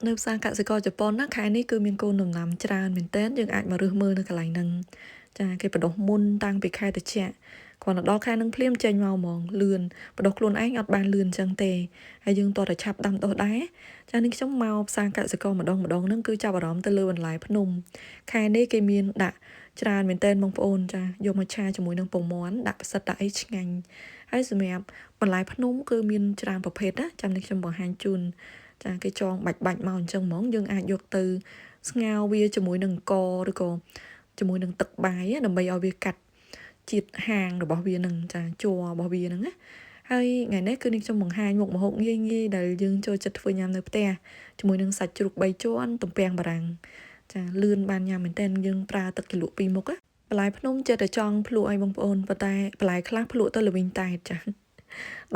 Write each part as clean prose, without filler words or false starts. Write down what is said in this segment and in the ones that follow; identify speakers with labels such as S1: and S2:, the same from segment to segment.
S1: នៅផ្សារកសិករជប៉ុនណាខែនេះគឺមានកូនដំណាំច្រើនមែនទែនយើងអាចមករើសមើលនៅកន្លែងហ្នឹងចាគេបដោះមុនតាំងពីខែត្រជាក់គ្រាន់តែដល់ខែហ្នឹងភ្លាមចេញមកហ្មងលឿនបដោះខ្លួនឯងអត់បានលឿនអញ្ចឹងទេហើយយើងតោះតែឆាប់ដាំដុះដែរចានេះខ្ញុំមកផ្សារកសិករម្ដងហ្នឹងគឺចាប់អារម្មណ៍ទៅលើបន្លែភ្នំខែនេះគេមានដាក់ច្រើនមែនទែនបងប្អូនចាយកមកឆាជាមួយនឹងពងមាន់ដាក់ផ្សិតដាក់អីឆ្ងាញ់ហើយសម្រាប់បន្លែភ្នំគឺមានច្រើនប្រភេទណាចាំនេះខ្ញុំបង្ហាញជូនចាគេចងបាច់មកអញ្ចឹងហ្មងយើងអាចយកទៅស្ងោរវាជាមួយនឹងអង្ករឬក៏ជាមួយនឹងទឹកបាយដើម្បីឲ្យវាកាត់ជាតិហាងរបស់វានឹងចាជ័ររបស់វាហ្នឹងណាហើយថ្ងៃនេះគឺនេះខ្ញុំបង្ហាញមុខម្ហូបងាយដែលយើងចូលចិត្តធ្វើញ៉ាំនៅផ្ទះជាមួយនឹងសាច់ជ្រូក3ជាន់ទំពាំងបារាំងចាលឿនបានញ៉ាំមែនតើយើងប្រើទឹកជ្រលក់ពីរមុខបន្លែភ្នំចិត្តតែចង់ភ្លក់ឲ្យបងប្អូនប៉ុន្តែបន្លែខ្លះភ្លក់ទៅល្វីងតែចា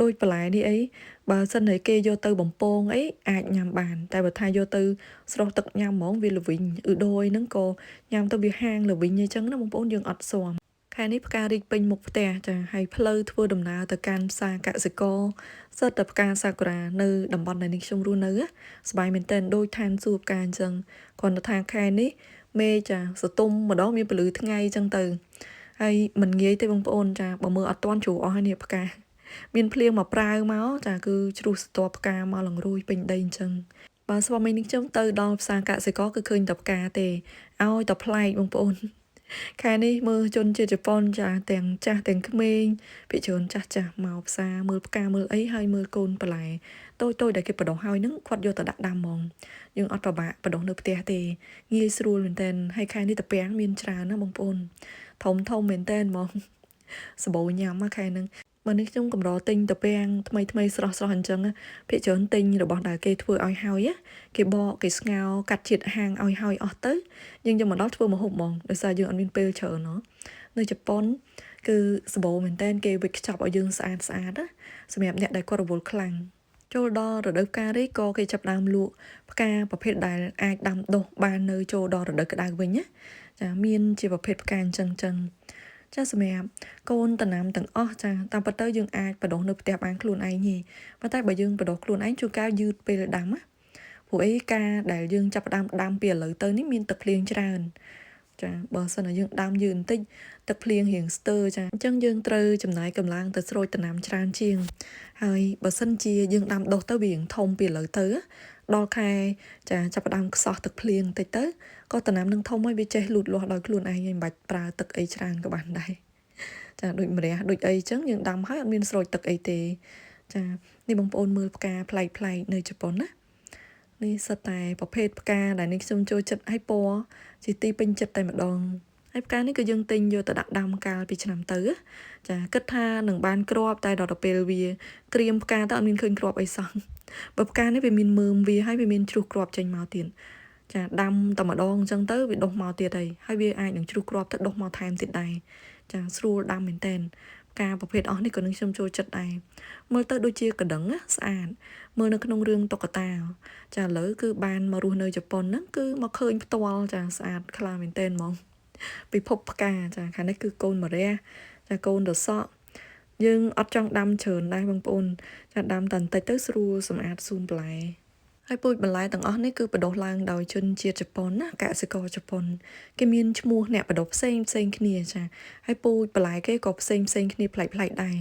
S1: ដូចបន្លែនេះអីបើសិនតែគេយកទៅបំពងអីអាចញ៉ាំបានតែបើថាយកទៅស្រស់ទឹកញ៉ាំហ្មងវាល្វីងដូយហ្នឹងក៏ញ៉ាំទៅវាហាងល្វីងអញ្ចឹងណាបងប្អូនយើងអត់ស៊ាំខែនេះផ្ការីកពេញមុខផ្ទះចាហើយផ្លូវធ្វើដំណើរទៅកាន់ផ្សារកសិករសិតតែផ្កាសាគុរ៉ានៅតំបន់ដែលនេះខ្ញុំរស់នៅសប្បាយមែនទែនដូចឋានសួគ៌ផ្កាអញ្ចឹងគ្រាន់តែថាខែនេះមេចាសតុំម្ដងមានពលឺថ្ងៃអញ្ចឹងទៅហើយមិនងាយទេបងប្អូនចាបើមើលអត់ទាន់ជ្រុះអស់ហើយនេះផ្កាមានភ្លៀងមកប្រាវមកចាគឺជ្រុះស្ទាប់ផ្កាមកលងរួយពេញដីអញ្ចឹងបើស្វាមីនេះខ្ញុំទៅដល់ផ្សារកសិករគឺឃើញតែផ្កាទេឲ្យតែប្លែកបងប្អូនខែនេះមើលជនជាតិជប៉ុនចាទាំងចាស់ទាំងក្មេងភាគច្រើនចាស់មកផ្សារមើលផ្កាមើលអីហើយមើលកូនបន្លែតូចដែលគេបដោះហើយហ្នឹងគាត់យកទៅដាក់ដាំហ្មងយើងអត់ប្របាក់បដោះនៅផ្ទះទេងាយស្រួលមែនតើហើយខែនេះតាពាំងមានច្រើនណាបងប្អូនធំមែនតើហ្មងសបោញ៉ាំមកខែហ្នឹងបើនេះខ្ញុំកម្រទិញតាពាំងថ្មីស្រស់អញ្ចឹងភាគច្រើនទិញរបស់ដែលគេធ្វើឲ្យហើយគេបកគេស្ងោរកាត់ជាតិហាងឲ្យហើយអស់ទៅយើងយកមកដល់ធ្វើម្ហូបហ្មងដោយសារយើងអត់មានពេលច្រើនណោះនៅជប៉ុនគឺសបោមែនតើគេវិចខ្ចប់ឲ្យយើងស្អាតណាសម្រាប់អ្នកដែលគាត់រវល់ខ្លាំងចូលដល់រដូវផ្ការីក៏គេចាប់ដើមលក់ផ្កាប្រភេទដែលអាចដាំដុះបាននៅចូលដល់រដូវក្តៅវិញណាចាមានជាប្រភេទផ្កាអញ្ចឹងចាសម្រាប់កូនតំណាំទាំងអស់ចាតាមពិតទៅយើងអាចបដោះនៅផ្ទះបានខ្លួនឯងទេប៉ុន្តែបើយើងបដោះខ្លួនឯងជួនកាលយឺតពេលដាំណាព្រោះអីការដែលយើងចាប់ដាំពីឥឡូវទៅនេះមានទឹកភ្លៀងច្រើនចាបើសិនតែយើងដាំយឺតបន្តិចទឹកភ្លៀងរៀងស្ទើរចាអញ្ចឹងយើងត្រូវចំណាយកម្លាំងទៅស្រូចតំណាំច្រើនជាងហើយបើសិនជាយើងដាំដុះទៅវារៀងធំពីឥឡូវទៅដល់ខែចាចាប់ផ្ដើមខ្សោះទឹកភ្លៀងបន្តិចទៅក៏តំណាំនឹងធំហើយវាចេះលូតលាស់ដោយខ្លួនឯងមិនបាច់ប្រើទឹកអីច្រើនក៏បានដែរចាដូចម្រះដូចអីចឹងយើងដាំហើយអត់មានស្រោចទឹកអីទេចានេះបងប្អូនមើលផ្កាប្លែកនៅជប៉ុនណានេះសិតតែប្រភេទផ្កាដែលនេះខ្ញុំចូលចិត្តឲ្យពណ៌ជាទីពេញចិត្តតែម្ដងហើយផ្កានេះគឺយើងទិញយកទៅដាក់ដាំកាលពីឆ្នាំទៅចាគិតថានឹងបានគ្រាប់តែដល់ទៅពេលវាក្រៀមផ្កាទៅអត់មានឃើញគ្រាប់អីសោះបើផ្កានេះវាមានមើមវាហើយវាមានជ្រុះគ្រាប់ចេញមកទៀតចាដាំតែម្ដងអញ្ចឹងទៅវាដុះមកទៀតហើយវាអាចនឹងជ្រុះគ្រាប់ទៅដុះមកថែមទៀតដែរចាស្រួលដាំមែនតើផ្កាប្រភេទអស់នេះក៏នឹងខ្ញុំចូលចិត្តដែរមើលទៅដូចជាកណ្ដឹងស្អាតមើលនៅក្នុងរឿងតុក្កតាចាឥឡូវគឺបានមករស់នៅជប៉ុនហ្នឹងគឺមកឃើញផ្ទាល់ចាស្អាតខ្លាំងមែនតើហ្មងពិភពផ្កាចាខាងនេះគឺកូនម្រះចាកូនរសក់យើងអត់ចង់ដាំច្រើនដែរបងប្អូនចាដាំតែបន្តិចទៅស្រួលសម្អាតសួនបន្លែហើយពូជបន្លែទាំងអស់នេះគឺបដិឡើងដោយជនជាតិជប៉ុនណាកសិករជប៉ុនគេមានឈ្មោះអ្នកបដិផ្សេងគ្នាចាហើយពូជបន្លែគេក៏ផ្សេងគ្នាប្លែកដែរ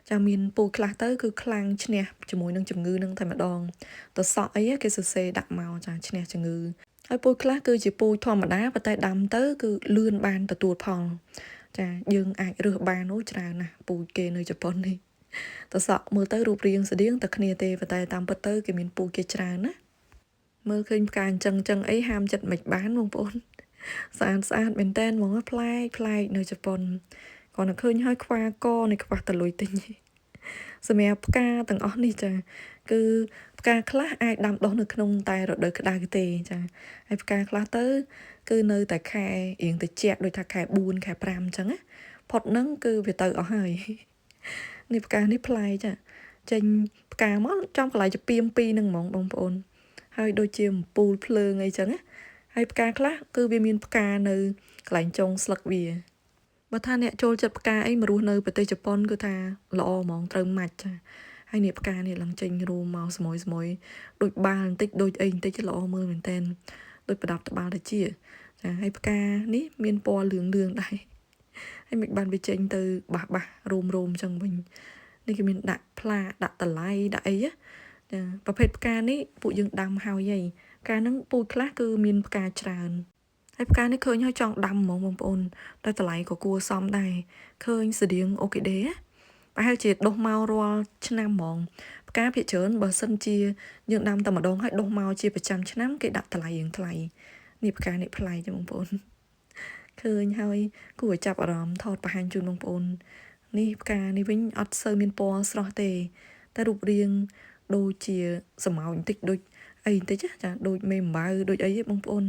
S1: ចាមានពូជខ្លះទៅគឺខ្លាំងឈ្នះជាមួយនឹងជំងឺនឹងតែម្ដងទៅសក់អីគេសរសេរដាក់មកចាឈ្នះជំងឺហើយពូជខ្លះគឺជាពូជធម្មតាប៉ុន្តែដាំទៅគឺលឿនបានទទួលផលចាយើងអាចរើសបានអូច្រើនណាស់ពូជគេនៅជប៉ុននេះតសក់មើលទៅរូបរាងស្តៀងតែគ្នាទេប៉ុន្តែតាមពិតទៅគេមានពូជគេច្រើនណាមើលឃើញផ្កាអញ្ចឹងអីហាមចិត្តមិនបានបងប្អូនស្អាតមែនតើហ្មងប្លែកនៅជប៉ុនគាត់នឹងឃើញហើយខ្វះកនៃខ្វះតលុយទិញសម្រាប់ផ្កាទាំងអស់នេះចាគឺផ្កាខ្លះអាចដាំដុះនៅក្នុងតែរដូវក្តៅទេចាហើយផ្កាខ្លះទៅគឺនៅតែខែរៀងត្រជាក់ដូចថាខែ4ខែ5អញ្ចឹងណាផុតហ្នឹងគឺវាទៅអស់ហើយនេះផ្កានេះប្លែកចាចេញផ្កាមកចំកន្លែងជាពីមពីរហ្នឹងហ្មងបងប្អូនហើយដូចជាអំពូលភ្លើងអីចឹងណាហើយផ្កាខ្លះគឺវាមានផ្កានៅកន្លែងចុងស្លឹកវាបើថាអ្នកចូលចិត្តផ្កាអីមករស់នៅប្រទេសជប៉ុនគឺថាល្អហ្មងត្រូវម៉ាច់ចាហ ហើយនេះផ្កានេះឡើងចេញរួមមកស្មួយដូចបាល់បន្តិចដូចអីបន្តិចល្អមើលមែនតើដូចប្រដាប់ត្បាល់ទៅជាចាហើយផ្កានេះមានពណ៌លឿងដែរហើយមិនបានវាចេញទៅបាសរោមចឹងវិញនេះគេមានដាក់ផ្លាដាក់តឡៃដាក់អីចាប្រភេទផ្កានេះពួកយើងដាំហើយហីផ្កាហ្នឹងពូជខ្លះគឺមានផ្កាច្រើនហើយផ្កានេះឃើញហើយចង់ដាំហ្មងបងប្អូនតែតម្លៃក៏គួរសមដែរឃើញស្តៀងអូគីដេប្រហែលជាដុះមករាល់ឆ្នាំហ្មងផ្កាភាគច្រើនបើសិនជាយើងដាំតែម្ដងហើយដុះមកជាប្រចាំឆ្នាំគេដាក់តម្លៃរៀងថ្លៃនេះផ្កានេះប្លែកទេបងប្អូនឃើញហើយគួរឲ្យចាប់អារម្មណ៍ថតបង្ហាញជូនបងប្អូននេះផ្កានេះវិញអត់សូវមានពណ៌ស្រស់ទេតែរូបរាងដូចជាស្រមោចបន្តិចដូចអីបន្តិចចាដូចមេអំបៅដូចអីបងប្អូន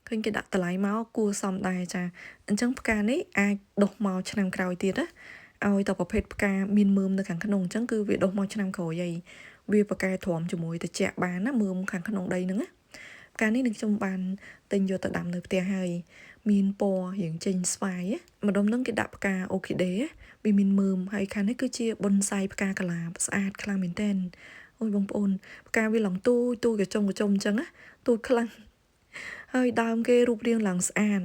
S1: ឃើញគេដាក់តម្លៃមកគួរសមដែរចាអញ្ចឹងផ្កានេះអាចដុះមកឆ្នាំក្រោយទៀតណាឲ្យតែប្រភេទផ្កាមានមើមនៅខាងក្នុងអញ្ចឹងគឺវាដុះមកឆ្នាំក្រោយហើយវាប្រកែទ្រាំជាមួយត្រជាក់បានណាមើមខាងក្នុងដីហ្នឹងណាផ្កានេះនឹងខ្ញុំបានទិញយកទៅដាំនៅផ្ទះហើយមានពណ៌រៀងចេញស្វាយម្ដុំហ្នឹងគេដាក់ផ្កាអូគីដេវាមានមើមហើយខាងនេះគឺជាប៊ុនសាយផ្កាកាឡាស្អាតខ្លាំងមែនតើអូយបងប្អូនផ្កាវាឡើងទូកញ្ចុំអញ្ចឹងណាទូចខ្លាំងហើយដើមគេរូបរាងឡើងស្អាត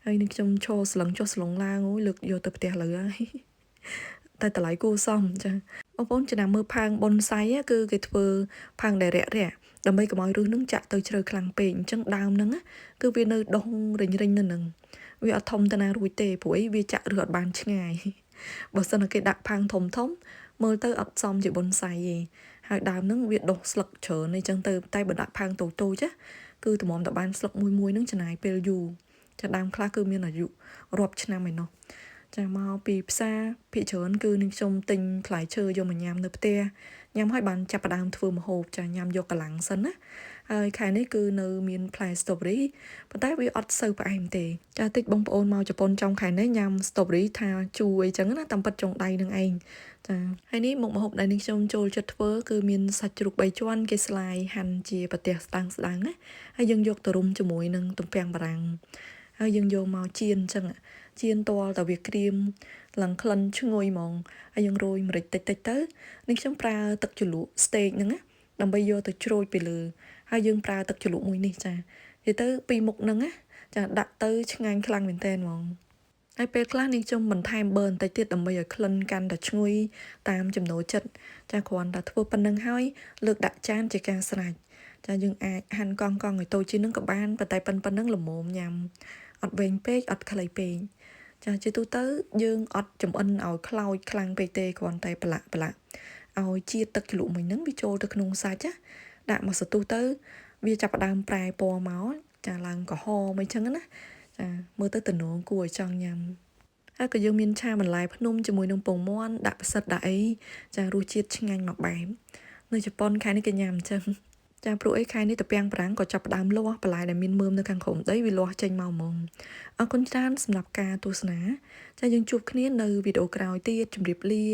S1: ហើយនឹងខ្ញុំឈរស្លឹងចុះស្លងឡើងអូយលើកយកទៅផ្ទះលើហើយតែតម្លៃគួរសមចាបងប្អូនចំណាំមើលផើងប៊ុនសាយគឺគេធ្វើផើងដែលរាក់ដើម្បីកុំឲ្យឫសនឹងចាក់ទៅជ្រៅខ្លាំងពេកអញ្ចឹងដើមហ្នឹងគឺវានៅដុះរិញនៅនឹងវាអត់ធំទៅណារួចទេព្រោះអីវាចាក់ឫសអត់បានឆ្ងាយបើសិនតែគេដាក់ផើងធំមើលទៅអត់សមជាប៊ុនសាយទេហើយដើមហ្នឹងវាដុះស្លឹកច្រើនអញ្ចឹងទៅតែបើដាក់ផើងតូចចាគឺតម្រាំតែបានស្លឹកមួយហ្នឹងចំណាយពេលយូរចាដើមខ្លះគឺមានអាយុរាប់ឆ្នាំឯណោះចាមកពីផ្សារភាគច្រើនគឺនឹងខ្ញុំទិញផ្លែឈើយកមកញ៉ាំនៅផ្ទះញ៉ាំហើយបានចាប់ផ្ដើមធ្វើម្ហូបចាញ៉ាំយកកម្លាំងសិនណាហើយខែនេះគឺនៅមានផ្លែ strawberry ប៉ុន្តែវាអត់សូវផ្អែមទេចាតិចបងប្អូនមកជប៉ុនចំខែនេះញ៉ាំ strawberry ថាជូរអីចឹងណាតាមពិតចុងដៃនឹងឯងចាហើយនេះមុខម្ហូបដែលនេះខ្ញុំចូលចិត្តធ្វើគឺមានសាច់ជ្រូក3ជាន់គេស្លាយហាន់ជាប្រទេសស្ដាងណាហើយយើងយកទៅរុំជាមួយនឹងទំពាំងបារាំងហើយយើងយកមកចៀនអញ្ចឹងចៀនតលតែវាក្រៀមឡើងក្លិនឈ្ងុយហ្មងហើយយើងរោយម្រេចតិចទៅនេះខ្ញុំប្រើទឹកជ្រលក់ steak ហ្នឹងណាដើម្បីយកទៅច្រូចពីលើហើយយើងប្រើទឹកជ្រលក់មួយនេះចានិយាយទៅពីមុខហ្នឹងណាចាដាក់ទៅឆ្ងាញ់ខ្លាំងមែនតើហ្មងហើយពេលខ្លះនេះខ្ញុំបន្ថែមប៊ឺបន្តិចទៀតដើម្បីឲ្យក្លិនកាន់តែឈ្ងុយតាមចំណូលចិត្តចាគ្រាន់តែធ្វើប៉ុណ្្នឹងហើយលើកដាក់ចានជាការស្រេចចាយើងអាចហាន់កង់ឲ្យតូចជាងនឹងក៏បានប៉ុន្តែប៉ុណ្្នឹងល្មមញ៉ាំអត់វែងពេកអត់ខ្លីពេកចាជាទូទៅយើងអត់ចំអិនឲ្យខ្លោចខ្លាំងពេកទេគ្រាន់តែប្រឡាក់ឲ្យជាតិទឹកជ្រលក់មួយហ្នឹងវាចូលទៅក្នុងសាច់ណាដាក់មកសន្ទុះទៅវាចាប់ផ្ដើមប្រែពណ៌មកចាឡើងក្រហមអីចឹងណាចាមើលទៅតំណងគួរឲ្យចង់ញ៉ាំហើយក៏យើងមានឆាបន្លែភ្នំជាមួយនឹងពងមាន់ដាក់ផ្សិតដាក់អីចារសជាតិឆ្ងាញ់មកបែបនៅជប៉ុនខែនេះគេញ៉ាំអញ្ចឹងចាព្រោះអីខែនេះតាពាំងប្រាំងក៏ចាប់ផ្ដើមលាស់បន្លែដែលមានមើមនៅខាងក្រោមដីវាលាស់ចេញមកហ្មងអរគុណច្រើនសម្រាប់ការទស្សនាចាយើងជួបគ្នានៅវីដេអូក្រោយទៀតជម្រាបលា